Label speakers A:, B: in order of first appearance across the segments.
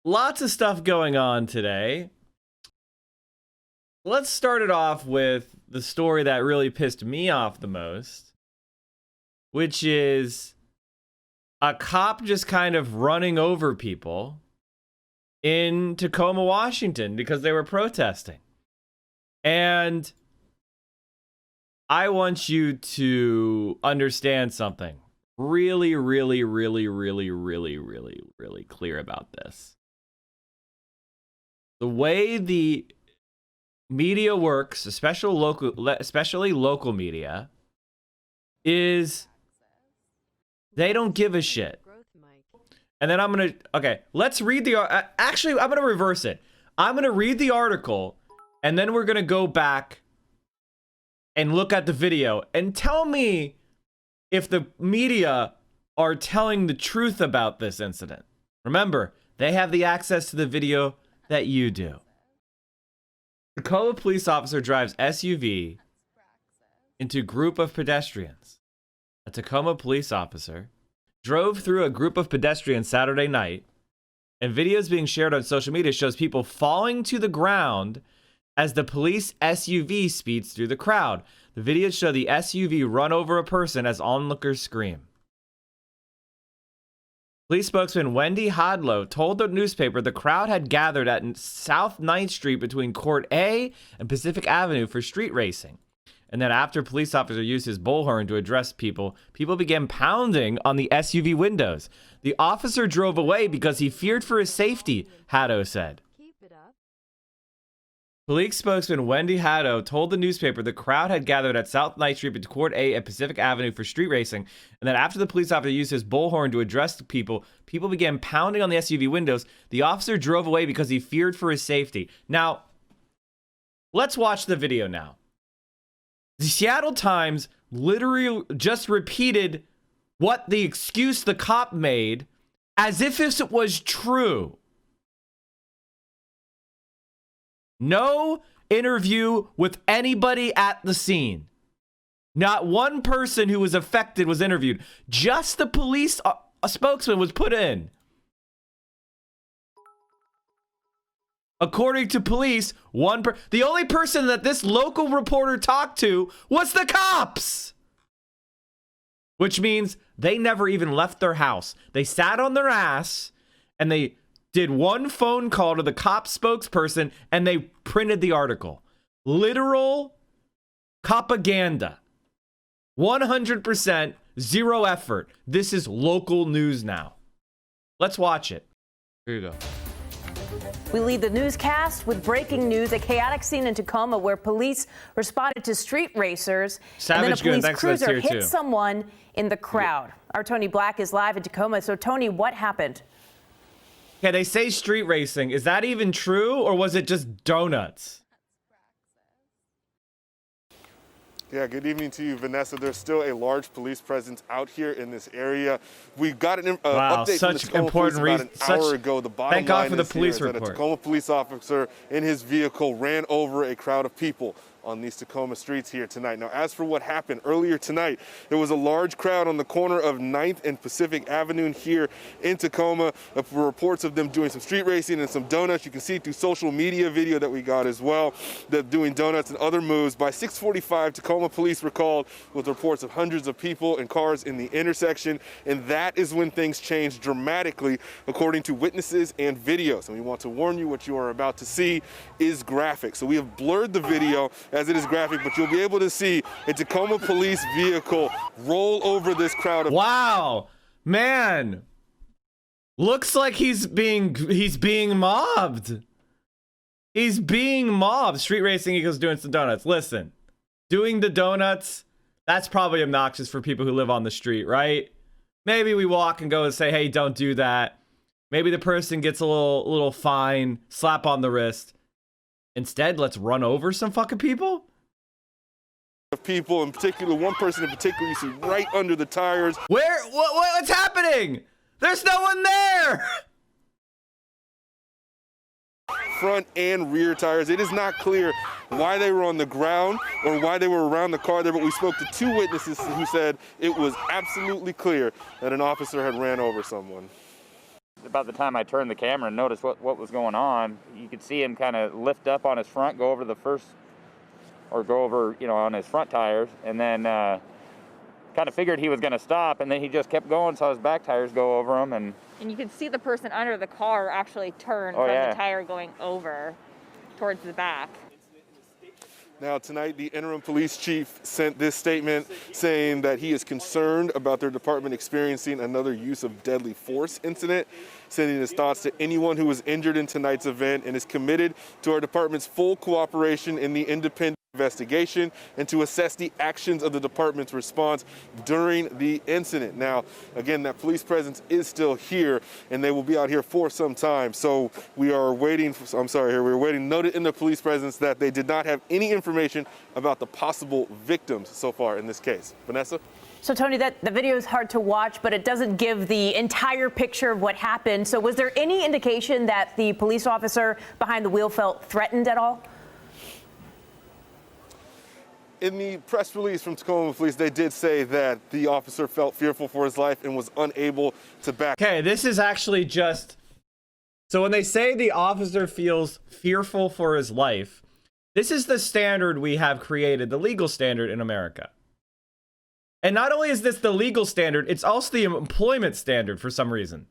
A: lots of stuff going on today. Let's start it off with the story that really pissed me off the most, which is a cop just kind of running over people in Tacoma, Washington, because they were protesting. And I want you to understand something really clear about this. The way the media works, especially local media, is they don't give a shit. And then let's read the, actually, I'm going to reverse it. I'm going to read the article, and then we're going to go back and look at the video and tell me if the media are telling the truth about this incident. Remember, they have the access to the video that you do. Tacoma police officer drives SUV into group of pedestrians. A Tacoma police officer drove through a group of pedestrians Saturday night, and videos being shared on social media shows people falling to the ground as the police SUV speeds through the crowd. The videos show the SUV run over a person as onlookers scream. Police spokesman Wendy Hodlow told the newspaper the crowd had gathered at South 9th Street between Court A and Pacific Avenue for street racing. And then after police officer used his bullhorn to address people began pounding on the SUV windows. The officer drove away because he feared for his safety, Haddo said. Police spokesman Wendy Haddo told the newspaper the crowd had gathered at South 9th Street between Court A and Pacific Avenue for street racing, and that after the police officer used his bullhorn to address people began pounding on the SUV windows. The officer drove away because he feared for his safety. Now, let's watch the video now. The Seattle Times literally just repeated what the excuse the cop made as if it was true. No interview with anybody at the scene. Not one person who was affected was interviewed. Just the police spokesman was put in. According to police, the only person that this local reporter talked to was the cops. Which means they never even left their house. They sat on their ass and they did one phone call to the cop spokesperson and they printed the article. Literal propaganda. 100% zero effort. This is local news now. Let's watch it. Here you go.
B: We lead the newscast with breaking news, a chaotic scene in Tacoma where police responded to street racers.
A: Savage
B: and then a police
A: Goon,
B: cruiser hit someone in the crowd. Our Tony Black is live in Tacoma. So, Tony, what happened?
A: Okay, they say street racing. Is that even true, or was it just donuts?
C: Yeah, good evening to you, Vanessa. There's still a large police presence out here in this area. We got an update from the Tacoma Police about an hour ago. The bottom line is that a Tacoma police officer in his vehicle ran over a crowd of people on these Tacoma streets here tonight. Now, as for what happened earlier tonight, there was a large crowd on the corner of 9th and Pacific Avenue here in Tacoma. Reports of them doing some street racing and some donuts. You can see through social media video that we got as well, that doing donuts and other moves. By 6:45, Tacoma police were called with reports of hundreds of people and cars in the intersection, and that is when things changed dramatically, according to witnesses and videos. And we want to warn you, what you are about to see is graphic. So we have blurred the video as it is graphic, but you'll be able to see a Tacoma police vehicle roll over this crowd of—
A: Wow, man, looks like he's being mobbed. He's being mobbed. Street racing equals doing some donuts. Listen, doing the donuts, that's probably obnoxious for people who live on the street, right? Maybe we walk and go and say, hey, don't do that. Maybe the person gets a little fine, slap on the wrist. Instead, let's run over some fucking people?
C: People in particular, one person in particular, you see right under the tires.
A: What's happening? There's no one there!
C: Front and rear tires. It is not clear why they were on the ground or why they were around the car there, but we spoke to two witnesses who said it was absolutely clear that an officer had ran over someone.
D: About the time I turned the camera and noticed what was going on, you could see him kind of lift up on his front, go over, you know, on his front tires, and then kind of figured he was going to stop, and then he just kept going, saw his back tires go over him, and
E: you could see the person under the car actually turn from the tire going over towards the back.
C: Now, tonight, the interim police chief sent this statement saying that he is concerned about their department experiencing another use of deadly force incident, sending his thoughts to anyone who was injured in tonight's event, and is committed to our department's full cooperation in the independent investigation and to assess the actions of the department's response during the incident. Now, again, that police presence is still here, and they will be out here for some time. So we are waiting. We're waiting. Noted in the police presence that they did not have any information about the possible victims so far in this case. Vanessa?
B: So, Tony, the video is hard to watch, but it doesn't give the entire picture of what happened. So was there any indication that the police officer behind the wheel felt threatened at all?
C: In the press release from Tacoma Police, they did say that the officer felt fearful for his life and was unable to back.
A: Okay, this is actually just... So when they say the officer feels fearful for his life, this is the standard we have created, the legal standard in America. And not only is this the legal standard, it's also the employment standard for some reason.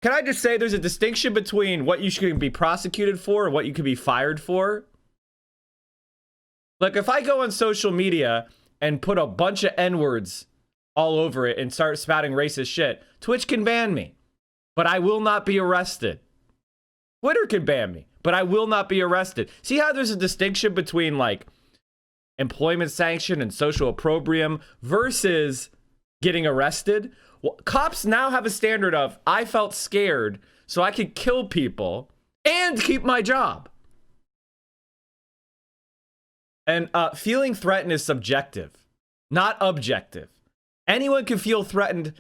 A: Can I just say there's a distinction between what you should be prosecuted for and what you could be fired for? Like, if I go on social media and put a bunch of N-words all over it and start spouting racist shit, Twitch can ban me, but I will not be arrested. Twitter can ban me, but I will not be arrested. See how there's a distinction between, like, employment sanction and social opprobrium versus getting arrested? Well, cops now have a standard of, I felt scared, so I could kill people and keep my job. And feeling threatened is subjective, not objective. Anyone can feel threatened.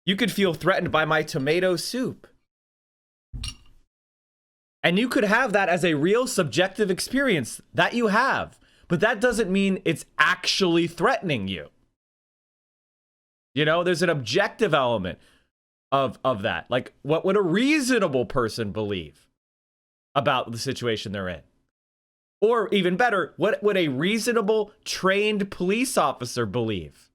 A: You could feel threatened by my tomato soup. And you could have that as a real subjective experience that you have. But that doesn't mean it's actually threatening you. You know, there's an objective element of that. Like, what would a reasonable person believe about the situation they're in? Or even better, what would a reasonable, trained police officer believe?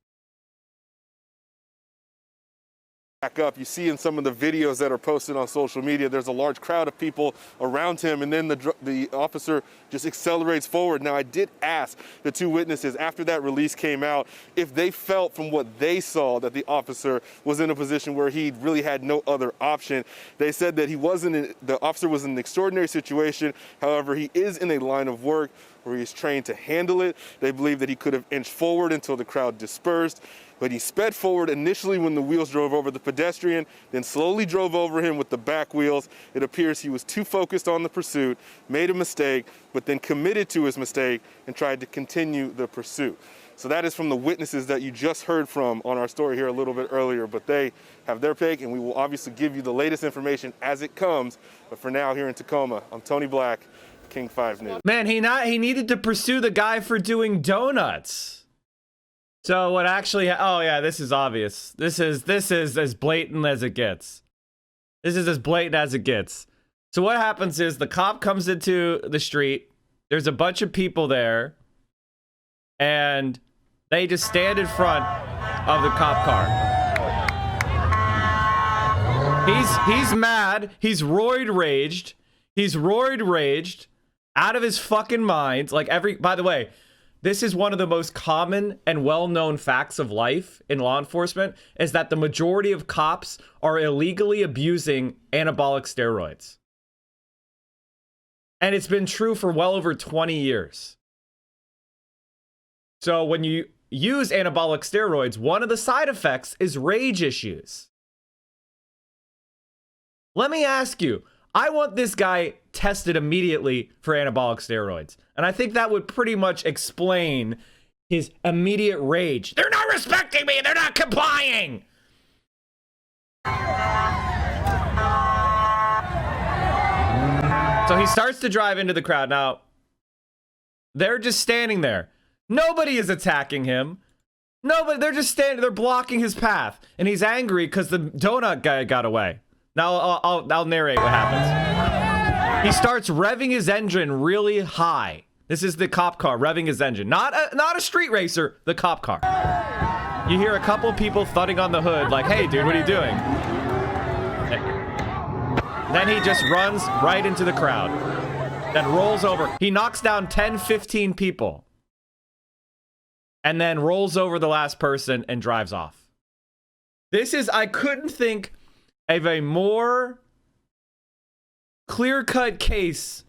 C: Back up, you see in some of the videos that are posted on social media, there's a large crowd of people around him, and then the officer just accelerates forward. Now, I did ask the two witnesses after that release came out if they felt from what they saw that the officer was in a position where he really had no other option. They said that the officer was in an extraordinary situation. However, he is in a line of work where he's trained to handle it. They believe that he could have inched forward until the crowd dispersed. But he sped forward initially when the wheels drove over the pedestrian, then slowly drove over him with the back wheels. It appears he was too focused on the pursuit, made a mistake, but then committed to his mistake and tried to continue the pursuit. So that is from the witnesses that you just heard from on our story here a little bit earlier, but they have their take, and we will obviously give you the latest information as it comes. But for now, here in Tacoma, I'm Tony Black, King 5 News.
A: Man, he needed to pursue the guy for doing donuts. So what actually, oh yeah, this is obvious. This is as blatant as it gets. This is as blatant as it gets. So what happens is the cop comes into the street. There's a bunch of people there. And they just stand in front of the cop car. He's mad. He's roid raged. He's roid raged out of his fucking mind. Like by the way, this is one of the most common and well-known facts of life in law enforcement, is that the majority of cops are illegally abusing anabolic steroids. And it's been true for well over 20 years. So when you use anabolic steroids, one of the side effects is rage issues. Let me ask you, I want this guy tested immediately for anabolic steroids. And I think that would pretty much explain his immediate rage. They're not respecting me. They're not complying. So he starts to drive into the crowd. Now, they're just standing there. Nobody is attacking him. No, but they're just standing. They're blocking his path, and he's angry because the donut guy got away. Now I'll narrate what happens. He starts revving his engine really high. This is the cop car revving his engine, not a street racer. The cop car. You hear a couple people thudding on the hood, like, "Hey, dude, what are you doing?" Then he just runs right into the crowd. Then rolls over. He knocks down 10, 15 people. And then rolls over the last person and drives off. I couldn't think of a more clear-cut case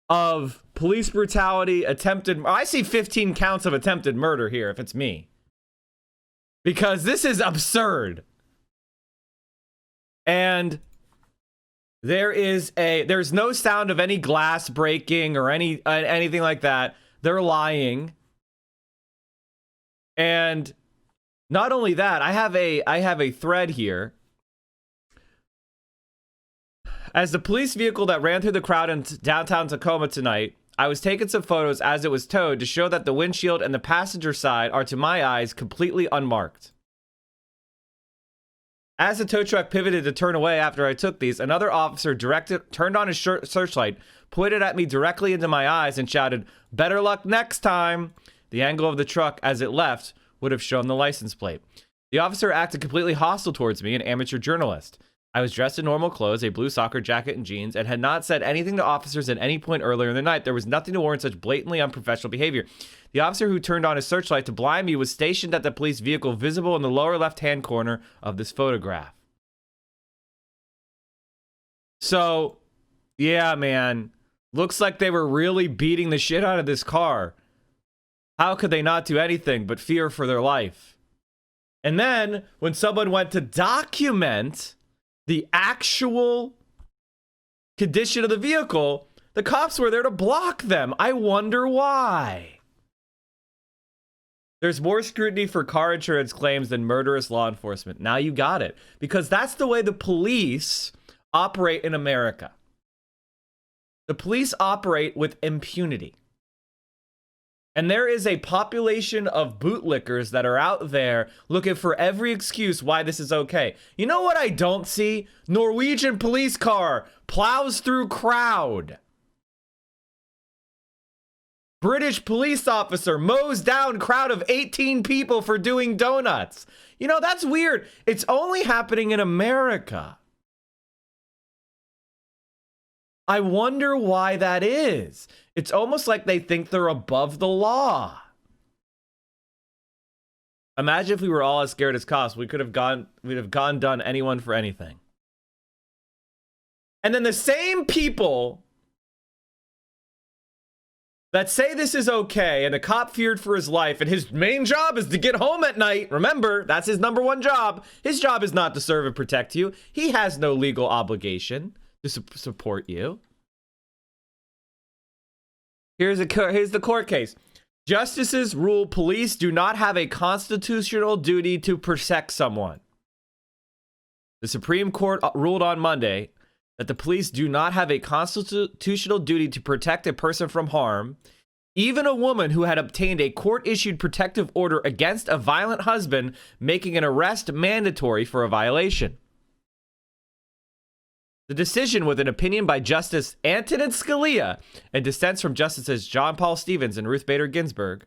A: of police brutality, I see 15 counts of attempted murder here if it's me. Because this is absurd. And there's no sound of any glass breaking or anything like that. They're lying. And not only that, I have a thread here. As the police vehicle that ran through the crowd in downtown Tacoma tonight, I was taking some photos as it was towed to show that the windshield and the passenger side are, to my eyes, completely unmarked. As the tow truck pivoted to turn away after I took these, another officer turned on his searchlight, pointed at me directly into my eyes, and shouted, "Better luck next time." The angle of the truck as it left would have shown the license plate. The officer acted completely hostile towards me, an amateur journalist. I was dressed in normal clothes, a blue soccer jacket and jeans, and had not said anything to officers at any point earlier in the night. There was nothing to warrant such blatantly unprofessional behavior. The officer who turned on his searchlight to blind me was stationed at the police vehicle visible in the lower left-hand corner of this photograph. So, yeah, man. Looks like they were really beating the shit out of this car. How could they not do anything but fear for their life? And then, when someone went to document the actual condition of the vehicle, the cops were there to block them. I wonder why. There's more scrutiny for car insurance claims than murderous law enforcement. Now you got it. Because that's the way the police operate in America. The police operate with impunity. And there is a population of bootlickers that are out there looking for every excuse why this is okay. You know what I don't see? Norwegian police car plows through crowd. British police officer mows down crowd of 18 people for doing donuts. You know, that's weird. It's only happening in America. I wonder why that is. It's almost like they think they're above the law. Imagine if we were all as scared as cops. We'd have gone done anyone for anything. And then the same people that say this is okay and the cop feared for his life and his main job is to get home at night. Remember, that's his number one job. His job is not to serve and protect you. He has no legal obligation to support you. Here's the court case. Justices rule police do not have a constitutional duty to protect someone. The Supreme Court ruled on Monday that the police do not have a constitutional duty to protect a person from harm, even a woman who had obtained a court-issued protective order against a violent husband, making an arrest mandatory for a violation. The decision, with an opinion by Justice Antonin Scalia and dissents from Justices John Paul Stevens and Ruth Bader Ginsburg,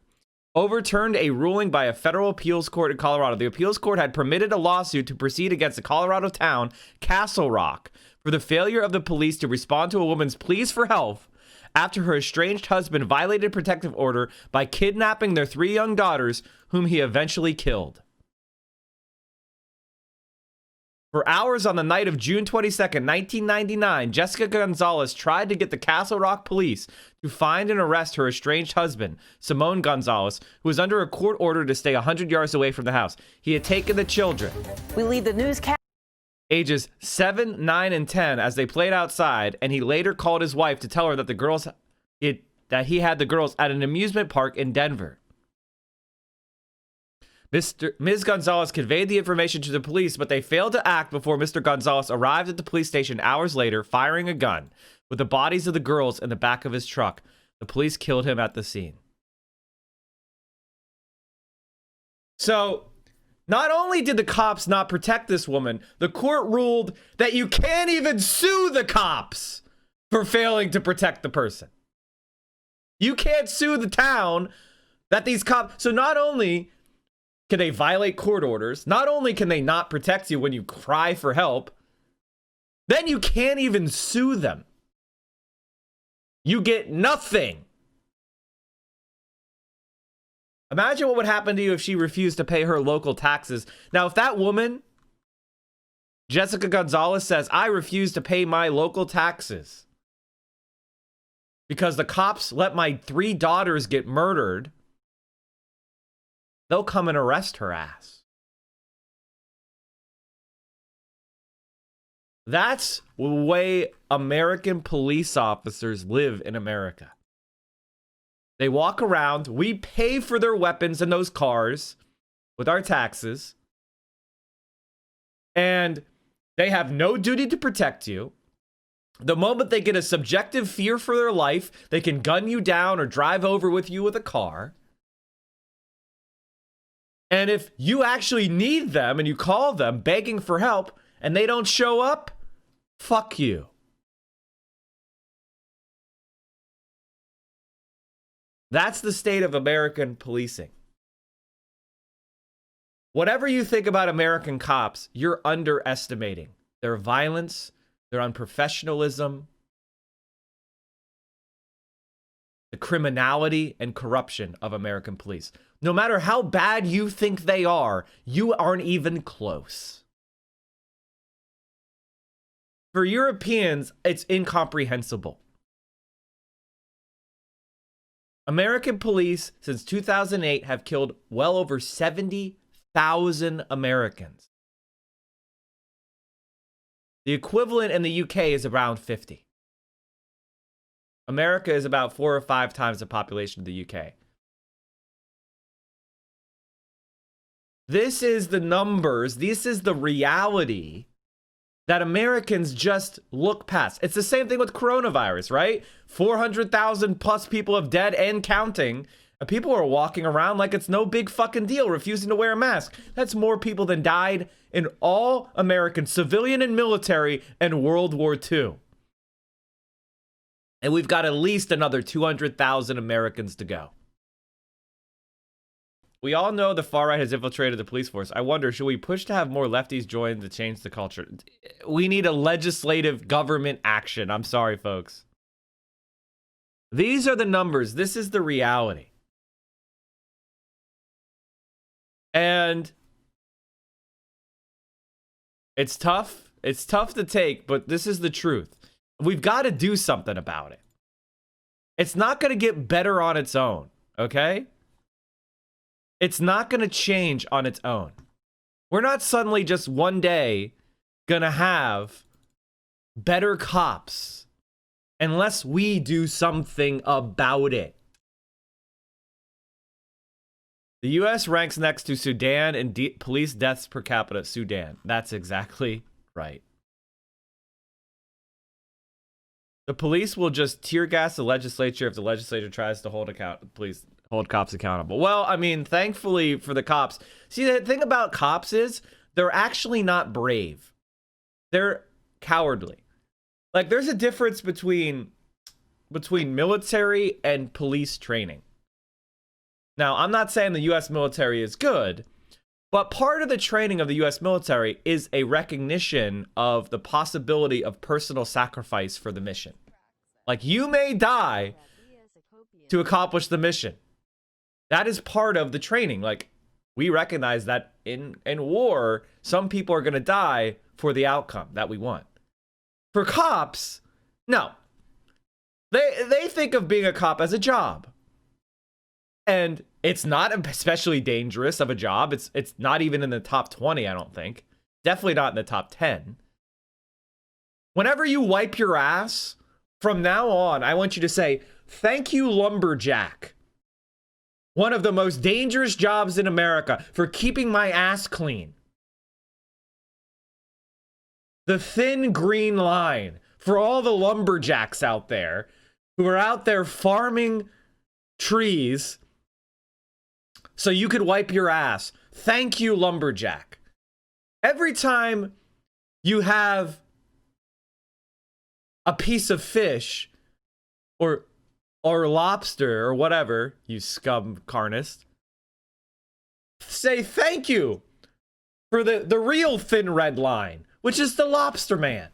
A: overturned a ruling by a federal appeals court in Colorado. The appeals court had permitted a lawsuit to proceed against the Colorado town Castle Rock for the failure of the police to respond to a woman's pleas for help after her estranged husband violated protective order by kidnapping their 3 young daughters, whom he eventually killed. For hours on the night of June 22nd, 1999, Jessica Gonzalez tried to get the Castle Rock police to find and arrest her estranged husband, Simone Gonzalez, who was under a court order to stay 100 yards away from the house. He had taken the children,
B: We lead the newscast,
A: ages 7, 9, and 10, as they played outside, and he later called his wife to tell her that he had the girls at an amusement park in Denver. Ms. Gonzalez conveyed the information to the police, but they failed to act before Mr. Gonzalez arrived at the police station hours later, firing a gun, with the bodies of the girls in the back of his truck. The police killed him at the scene. So not only did the cops not protect this woman, the court ruled that you can't even sue the cops for failing to protect the person. You can't sue the town that these cops... So not only can they violate court orders, not only can they not protect you when you cry for help, then you can't even sue them. You get nothing. Imagine what would happen to you if she refused to pay her local taxes. Now, if that woman, Jessica Gonzalez, says, I refuse to pay my local taxes because the cops let my 3 daughters get murdered, they'll come and arrest her ass. That's the way American police officers live in America. They walk around, we pay for their weapons in those cars with our taxes, and they have no duty to protect you. The moment they get a subjective fear for their life, they can gun you down or drive over with you with a car. And if you actually need them and you call them begging for help and they don't show up, fuck you. That's the state of American policing. Whatever you think about American cops, you're underestimating their violence, their unprofessionalism, the criminality and corruption of American police. No matter how bad you think they are, you aren't even close. For Europeans, it's incomprehensible. American police since 2008 have killed well over 70,000 Americans. The equivalent in the UK is around 50. America is about 4 or 5 times the population of the UK. This is the numbers, this is the reality that Americans just look past. It's the same thing with coronavirus, right? 400,000 plus people have dead and counting. And people are walking around like it's no big fucking deal, refusing to wear a mask. That's more people than died in all American civilian and military in World War II. And we've got at least another 200,000 Americans to go. We all know the far right has infiltrated the police force. I wonder, should we push to have more lefties join to change the culture? We need a legislative government action. I'm sorry, folks. These are the numbers. This is the reality. And it's tough. It's tough to take, but this is the truth. We've got to do something about it. It's not going to get better on its own, okay? It's not going to change on its own. We're not suddenly just one day going to have better cops unless we do something about it. The U.S. ranks next to Sudan in police deaths per capita. Sudan. That's exactly right. The police will just tear gas the legislature if the legislature tries to hold cops accountable. Well, I mean, thankfully for the cops. See, the thing about cops is they're actually not brave. They're cowardly. Like, there's a difference between military and police training. Now, I'm not saying the U.S. military is good, but part of the training of the U.S. military is a recognition of the possibility of personal sacrifice for the mission. Like, you may die to accomplish the mission. That is part of the training. Like, we recognize that in war, some people are going to die for the outcome that we want. For cops, no. They think of being a cop as a job. And it's not especially dangerous of a job. It's not even in the top 20, I don't think. Definitely not in the top 10. Whenever you wipe your ass, from now on, I want you to say, thank you, lumberjack. One of the most dangerous jobs in America for keeping my ass clean. The thin green line for all the lumberjacks out there who are out there farming trees so you could wipe your ass. thank you, lumberjack. Every time you have a piece of fish or lobster or whatever, you scum carnist, say thank you for the real thin red line, which is the lobster man.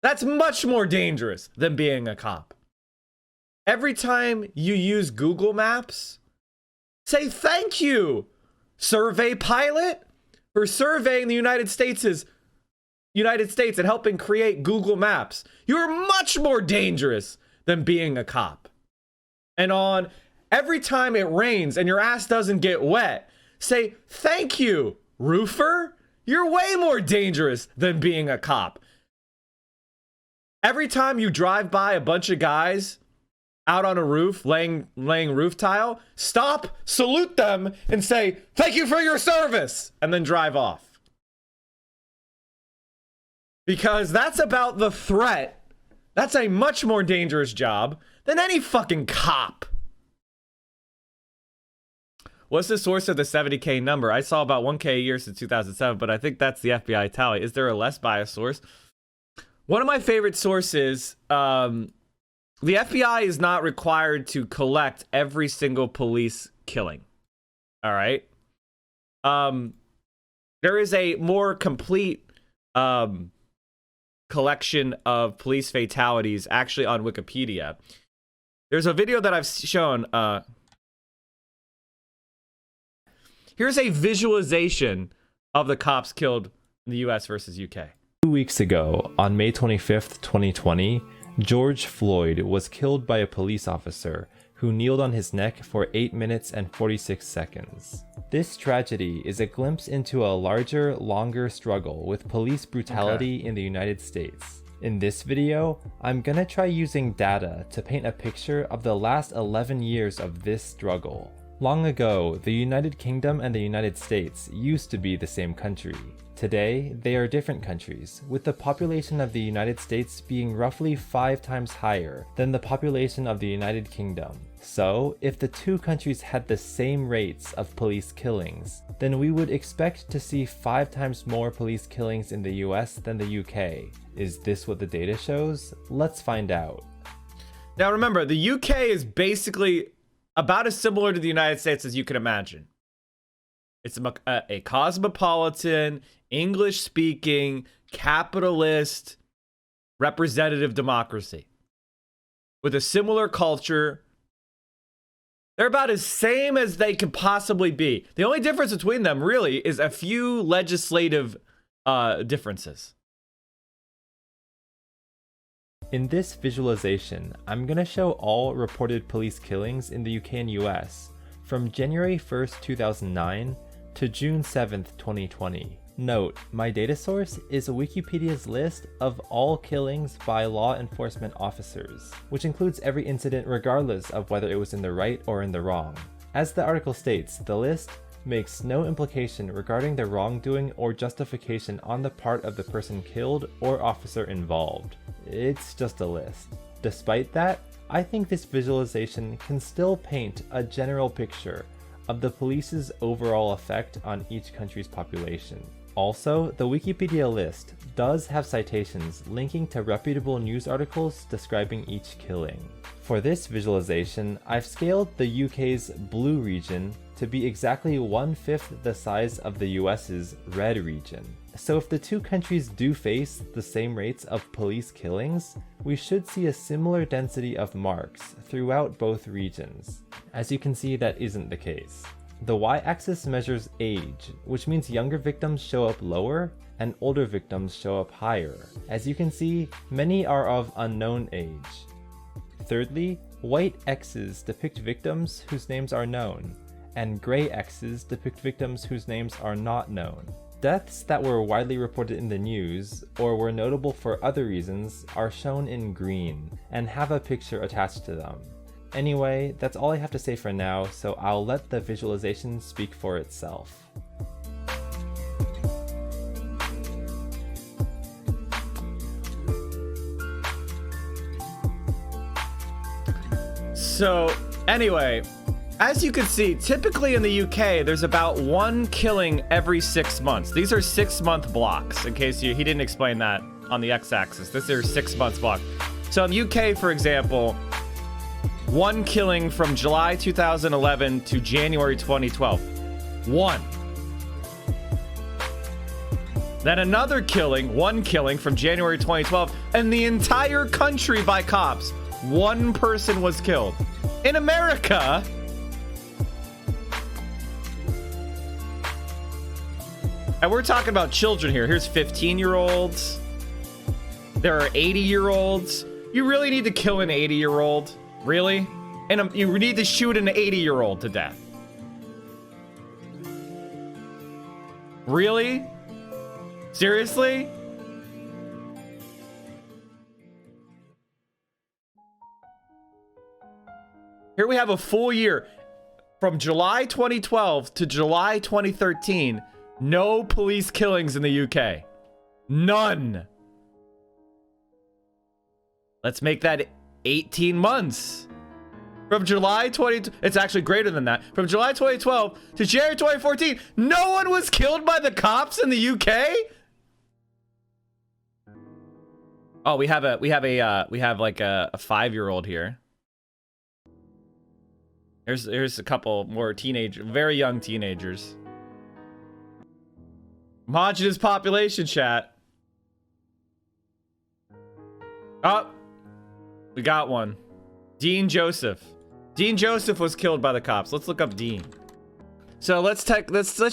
A: That's much more dangerous than being a cop. Every time you use Google Maps, say thank you, survey pilot, for surveying the United States and helping create Google Maps. You're much more dangerous than being a cop. And on every time it rains and your ass doesn't get wet, say thank you, roofer. You're way more dangerous than being a cop. Every time you drive by a bunch of guys out on a roof laying roof tile, stop, salute them, and say thank you for your service, and then drive off. Because that's about the threat. That's a much more dangerous job than any fucking cop. What's the source of the 70K number? I saw about 1K a year since 2007, but I think that's the FBI tally. Is there a less biased source? One of my favorite sources, the FBI is not required to collect every single police killing. All right. There is a more complete collection of police fatalities actually on Wikipedia. There's a video that I've shown. Here's a visualization of the cops killed in the US versus UK.
F: 2 weeks ago, on May 25th, 2020, George Floyd was killed by a police officer who kneeled on his neck for 8 minutes and 46 seconds. This tragedy is a glimpse into a larger, longer struggle with police brutality in the United States. In this video, I'm gonna try using data to paint a picture of the last 11 years of this struggle. Long ago, the United Kingdom and the United States used to be the same country. Today, they are different countries, with the population of the United States being roughly 5 times higher than the population of the United Kingdom. So, if the two countries had the same rates of police killings, then we would expect to see 5 times more police killings in the US than the UK. Is this what the data shows? Let's find out.
A: Now remember, the UK is basically about as similar to the United States as you can imagine. It's a cosmopolitan, English-speaking, capitalist, representative democracy with a similar culture. They're about as same as they could possibly be. The only difference between them really is a few legislative differences.
F: In this visualization, I'm gonna show all reported police killings in the UK and US from January 1st, 2009 to June 7th, 2020. Note, my data source is Wikipedia's list of all killings by law enforcement officers, which includes every incident regardless of whether it was in the right or in the wrong. As the article states, the list makes no implication regarding the wrongdoing or justification on the part of the person killed or officer involved. It's just a list. Despite that, I think this visualization can still paint a general picture of the police's overall effect on each country's population. Also, the Wikipedia list does have citations linking to reputable news articles describing each killing. For this visualization, I've scaled the UK's blue region to be exactly 1/5 the size of the US's red region. So if the two countries do face the same rates of police killings, we should see a similar density of marks throughout both regions. As you can see, that isn't the case. The y-axis measures age, which means younger victims show up lower and older victims show up higher. As you can see, many are of unknown age. Thirdly, white X's depict victims whose names are known, and gray X's depict victims whose names are not known. Deaths that were widely reported in the news, or were notable for other reasons, are shown in green, and have a picture attached to them. Anyway, that's all I have to say for now, so I'll let the visualization speak for itself.
A: So, anyway, As you can see, typically in the UK, there's about one killing every 6 months. These are 6-month blocks, in case he didn't explain that on the x-axis. This is 6 months block. So in the UK, for example, one killing from July 2011 to January 2012. One. Then another killing, one killing from January 2012, and the entire country by cops. One person was killed. In America, and we're talking about children here. Here's 15-year-olds. There are 80-year-olds. You really need to kill an 80-year-old? Really? And you need to shoot an 80-year-old to death? Really? Seriously? Here we have a full year. From July 2012 to July 2013, no police killings in the UK. None. Let's make that 18 months. From July 20... It's actually greater than that. From July 2012 to January 2014, no one was killed by the cops in the UK? Oh, we have like a 5-year-old here. Here's a couple more very young teenagers. Homogenous population, chat. Oh, we got one. Dean Joseph. Dean Joseph was killed by the cops. Let's look up Dean. So let's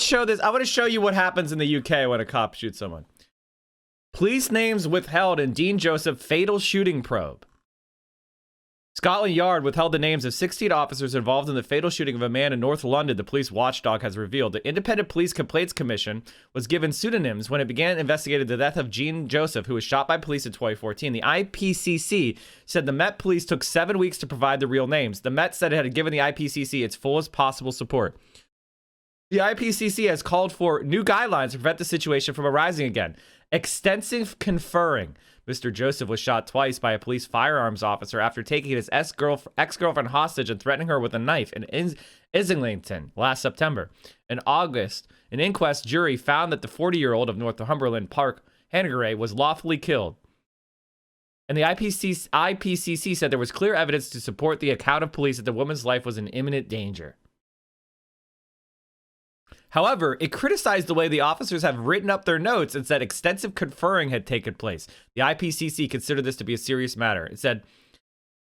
A: show this. I want to show you what happens in the UK when a cop shoots someone. Police names withheld in Dean Joseph fatal shooting probe. Scotland Yard withheld the names of 16 officers involved in the fatal shooting of a man in North London, the police watchdog has revealed. The Independent Police Complaints Commission was given pseudonyms when it began investigating the death of Dean Joseph, who was shot by police in 2014. The IPCC said the Met Police took 7 weeks to provide the real names. The Met said it had given the IPCC its fullest possible support. The IPCC has called for new guidelines to prevent the situation from arising again. Extensive conferring. Mr. Joseph was shot twice by a police firearms officer after taking his ex-girlfriend hostage and threatening her with a knife in Islington last September. In August, an inquest jury found that the 40-year-old of Northumberland Park, Hangaray, was lawfully killed. And the IPCC said there was clear evidence to support the account of police that the woman's life was in imminent danger. However, it criticized the way the officers have written up their notes and said extensive conferring had taken place. The IPCC considered this to be a serious matter. It said,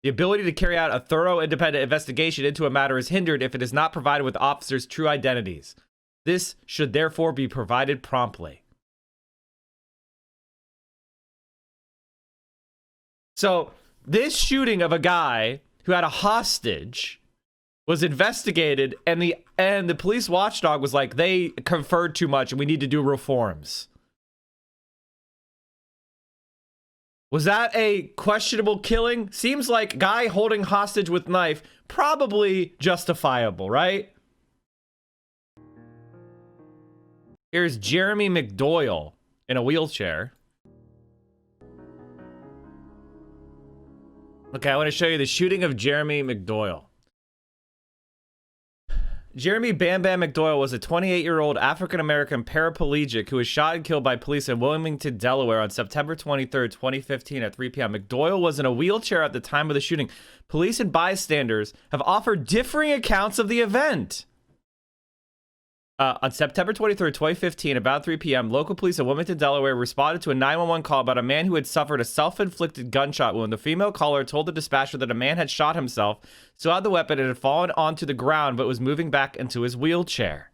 A: the ability to carry out a thorough independent investigation into a matter is hindered if it is not provided with officers' true identities. This should therefore be provided promptly. So, this shooting of a guy who had a hostage was investigated, and the police watchdog was like, they conferred too much and we need to do reforms. Was that a questionable killing? Seems like guy holding hostage with knife, probably justifiable, right? Here's Jeremy McDoyle in a wheelchair. Okay, I want to show you the shooting of Jeremy McDoyle. Jeremy Bam Bam McDoyle was a 28-year-old African-American paraplegic who was shot and killed by police in Wilmington, Delaware on September 23, 2015 at 3 p.m. McDoyle was in a wheelchair at the time of the shooting. Police and bystanders have offered differing accounts of the event. On September 23, 2015, about 3 p.m., local police in Wilmington, Delaware responded to a 911 call about a man who had suffered a self-inflicted gunshot wound. The female caller told the dispatcher that a man had shot himself, so had the weapon and had fallen onto the ground but was moving back into his wheelchair.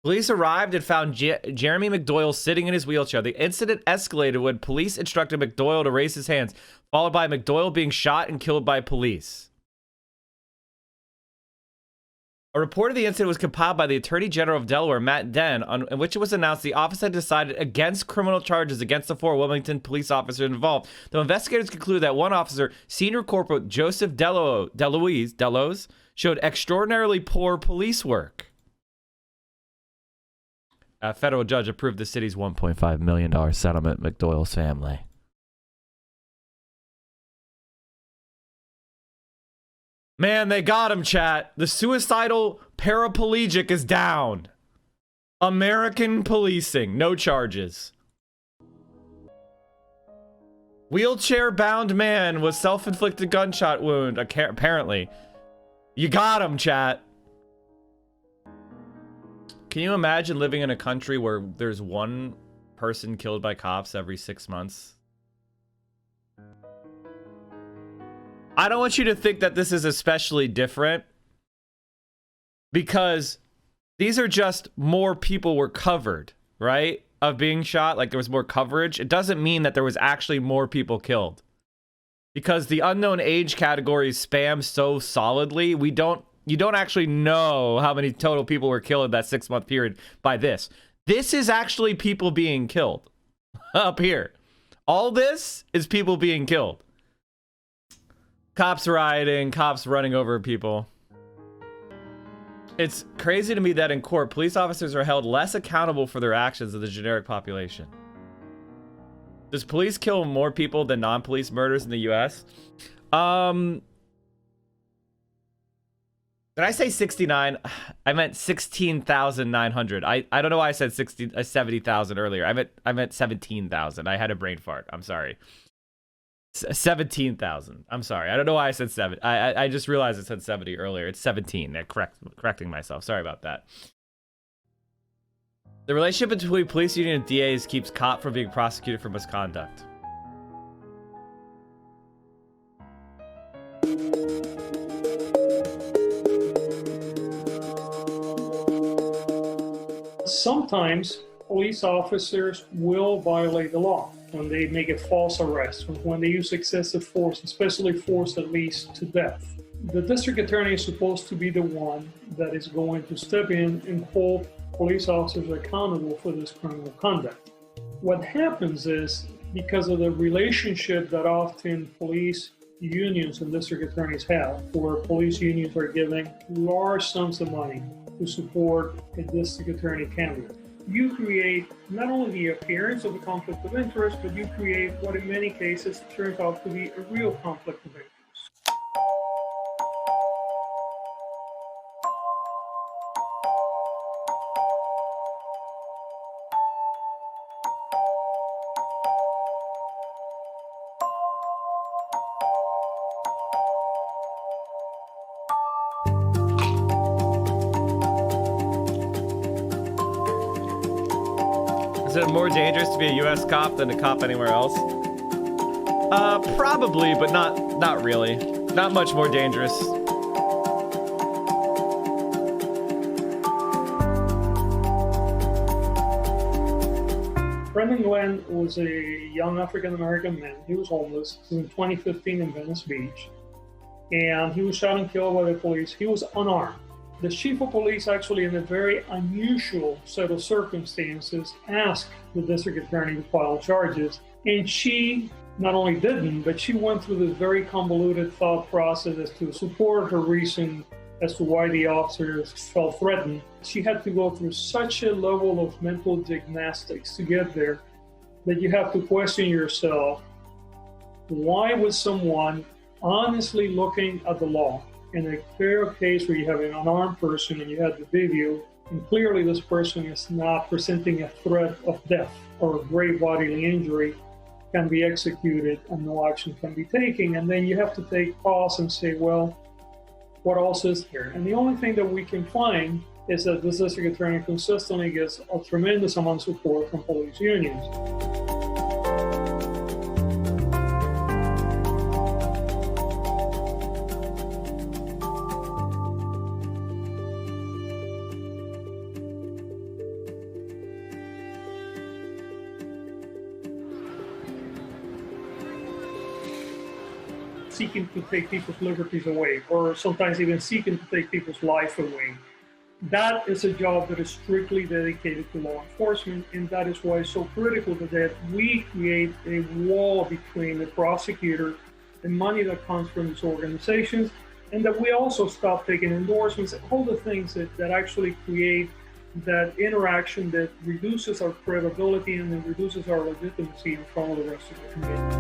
A: Police arrived and found Jeremy McDoyle sitting in his wheelchair. The incident escalated when police instructed McDoyle to raise his hands, followed by McDoyle being shot and killed by police. A report of the incident was compiled by the Attorney General of Delaware, Matt Dehn, in which it was announced the office had decided against criminal charges against the 4 Wilmington police officers involved. Though investigators conclude that one officer, Senior Corporal Joseph Deloes, showed extraordinarily poor police work. A federal judge approved the city's $1.5 million settlement with McDoyle's family. Man, they got him, chat. The suicidal paraplegic is down. American policing, no charges. Wheelchair-bound man with self-inflicted gunshot wound, apparently. You got him, chat. Can you imagine living in a country where there's one person killed by cops every 6 months? I don't want you to think that this is especially different, because these are just more people were covered, right? Of being shot, like there was more coverage. It doesn't mean that there was actually more people killed, because the unknown age category spams so solidly. You don't actually know how many total people were killed in that 6 month period by this. This is actually people being killed up here. All this is people being killed. Cops rioting, cops running over people. It's crazy to me that in court, police officers are held less accountable for their actions than the generic population. Does police kill more people than non-police murders in the US? Did I say 69? I meant 16,900. I don't know why I said 70,000 earlier. I meant 17,000. I had a brain fart. I'm sorry. 17,000. I'm sorry. I don't know why I said 7. I just realized I said 70 earlier. It's 17. Correcting myself. Sorry about that. The relationship between police union and DAs keeps cop from being prosecuted for misconduct.
G: Sometimes police officers will violate the law when they make a false arrest, when they use excessive force, especially force that leads to death. The district attorney is supposed to be the one that is going to step in and hold police officers accountable for this criminal conduct. What happens is, because of the relationship that often police unions and district attorneys have, where police unions are giving large sums of money to support a district attorney candidate, you create not only the appearance of a conflict of interest, but you create what in many cases turns out to be a real conflict of interest.
A: Is it more dangerous to be a U.S. cop than a cop anywhere else? Probably, but not really. Not much more dangerous.
G: Brendan Glenn was a young African-American man. He was homeless. It was in 2015 in Venice Beach. And he was shot and killed by the police. He was unarmed. The chief of police actually, in a very unusual set of circumstances, asked the district attorney to file charges. And she not only didn't, but she went through this very convoluted thought process as to support her reason as to why the officers felt threatened. She had to go through such a level of mental gymnastics to get there that you have to question yourself, why was someone honestly looking at the law in a clear case where you have an unarmed person and you have the video, and clearly this person is not presenting a threat of death or a grave bodily injury, can be executed and no action can be taken. And then you have to take pause and say, well, what else is there? And the only thing that we can find is that the district attorney consistently gets a tremendous amount of support from police unions. Seeking to take people's liberties away, or sometimes even seeking to take people's life away. That is a job that is strictly dedicated to law enforcement, and that is why it's so critical that we create a wall between the prosecutor and money that comes from these organizations, and that we also stop taking endorsements, all the things that actually create that interaction that reduces our credibility and then reduces our legitimacy in front of the rest of the community.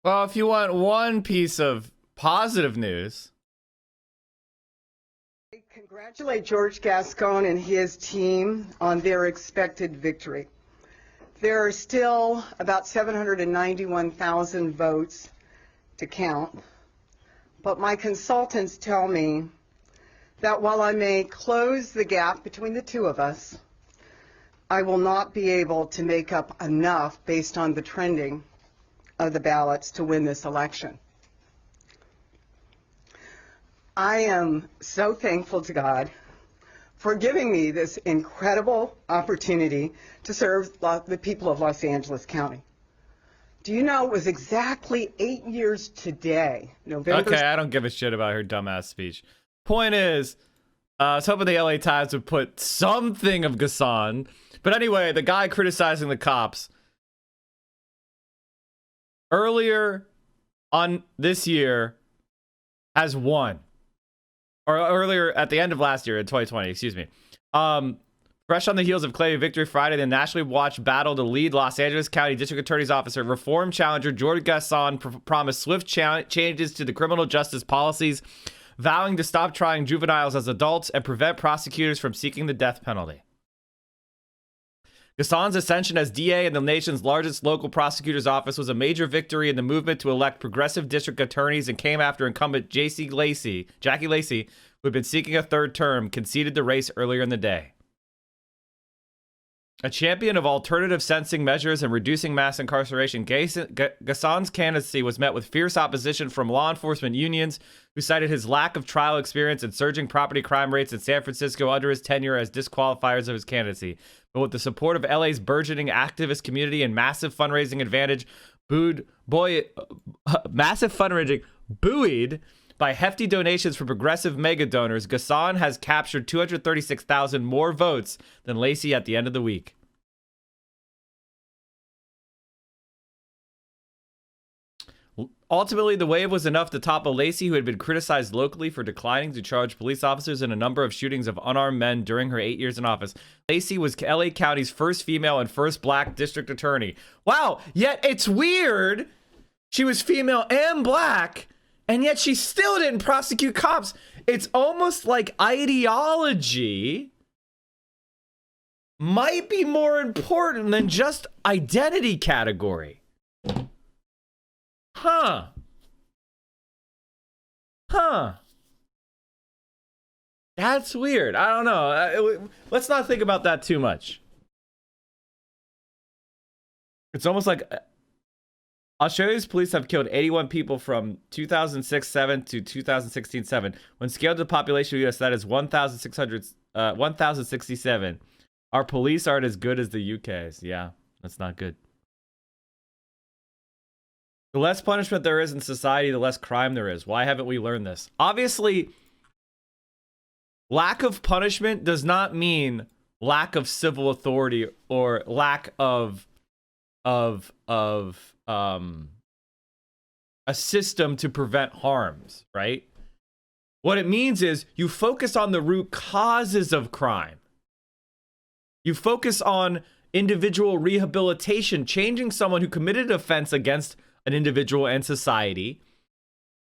A: Well, if you want one piece of positive news.
H: I congratulate George Gascon and his team on their expected victory. There are still about 791,000 votes to count, but my consultants tell me that while I may close the gap between the two of us, I will not be able to make up enough based on the trending of the ballots to win this election. I am so thankful to God for giving me this incredible opportunity to serve the people of Los Angeles County. Do you know it was exactly 8 years today, November.
A: Okay, I don't give a shit about her dumbass speech. Point is, I was hoping the LA Times would put something of Gascon. But anyway, the guy criticizing the cops earlier on this year has won. Or earlier at the end of last year in 2020, excuse me. Fresh on the heels of claiming victory Friday, the nationally watched battle to lead Los Angeles County District Attorney's Office, reform challenger George Gascon promised swift changes to the criminal justice policies, vowing to stop trying juveniles as adults and prevent prosecutors from seeking the death penalty. Gascon's ascension as DA in the nation's largest local prosecutor's office was a major victory in the movement to elect progressive district attorneys and came after incumbent Jackie Lacey, who had been seeking a third term, conceded the race earlier in the day. A champion of alternative sentencing measures and reducing mass incarceration, Gascon's candidacy was met with fierce opposition from law enforcement unions, who cited his lack of trial experience and surging property crime rates in San Francisco under his tenure as disqualifiers of his candidacy. But with the support of LA's burgeoning activist community and massive fundraising advantage, buoyed by hefty donations from progressive mega donors, Gascon has captured 236,000 more votes than Lacey at the end of the week. Ultimately, the wave was enough to topple Lacey, who had been criticized locally for declining to charge police officers in a number of shootings of unarmed men during her 8 years in office. Lacey was LA County's first female and first black district attorney. Wow, yet it's weird. She was female and black, and yet she still didn't prosecute cops. It's almost like ideology might be more important than just identity category. Huh. That's weird. I don't know. Let's not think about that too much. It's almost like Australia's police have killed 81 people from 2006-7 to 2016-7. When scaled to the population of the US, that is 1,067. Our police aren't as good as the UK's. Yeah, that's not good. The less punishment there is in society, the less crime there is. Why haven't we learned this? Obviously, lack of punishment does not mean lack of civil authority or lack of a system to prevent harms, right? What it means is you focus on the root causes of crime. You focus on individual rehabilitation, changing someone who committed an offense against an individual and society,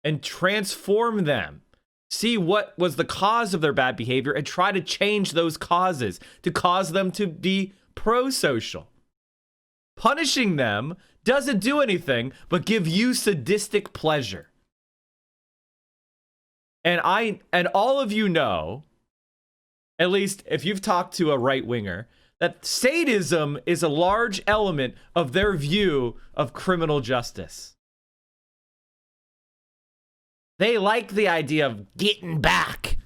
A: and transform them. See what was the cause of their bad behavior and try to change those causes to cause them to be pro-social. Punishing them doesn't do anything but give you sadistic pleasure. And all of you know, at least if you've talked to a right-winger, that sadism is a large element of their view of criminal justice. They like the idea of getting back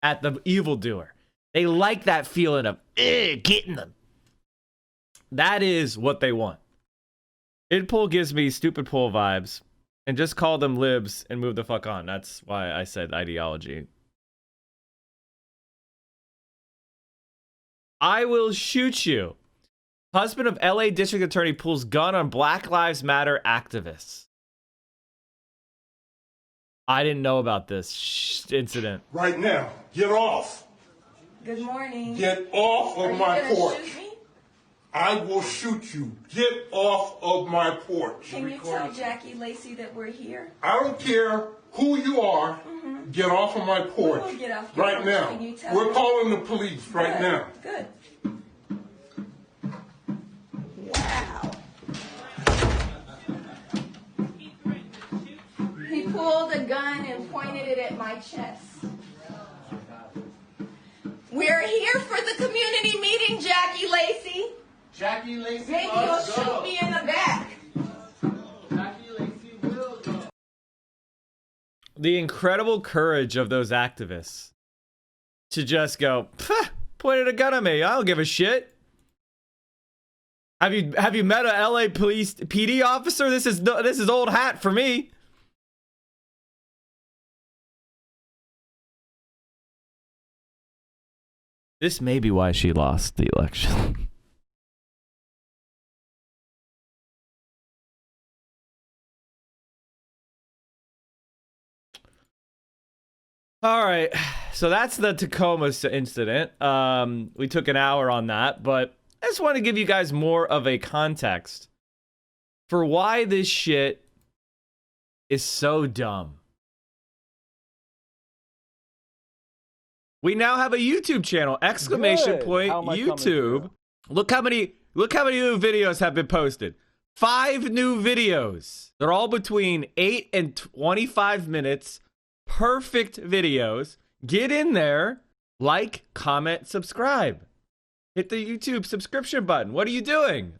A: at the evildoer. They like that feeling of getting them. That is what they want. Idpol gives me stupid poll vibes, and just call them libs and move the fuck on. That's why I said ideology. I will shoot you. Husband of LA District Attorney pulls gun on Black Lives Matter activists. I didn't know about this incident.
I: Right now, get off.
J: Good morning.
I: Get off of my porch. I will shoot you. Get off of my porch.
J: Can you tell Jackie Lacey that we're here?
I: I don't care who you are. Get off of my porch
J: Get off your
I: right
J: porch.
I: now.
J: Can you tell
I: We're
J: me?
I: calling the police right now.
J: Good. Wow. He pulled a gun and pointed it at my chest. We're here for the community meeting, Jackie Lacey.
K: Jackie Lacey,
J: Maybe you'll shoot me in the back.
K: Jackie Lacey will go.
A: The incredible courage of those activists to just go, pointed a gun at me. I don't give a shit. Have you met a LA police PD officer? This is old hat for me. This may be why she lost the election. All right, so that's the Tacoma incident. We took an hour on that, but I just want to give you guys more of a context for why this shit is so dumb. We now have a YouTube channel, exclamation point, YouTube. Look how many new videos have been posted. 5 new videos. They're all between 8 and 25 minutes. Perfect videos. Get in there, like, comment, subscribe. Hit the YouTube subscription button. What are you doing?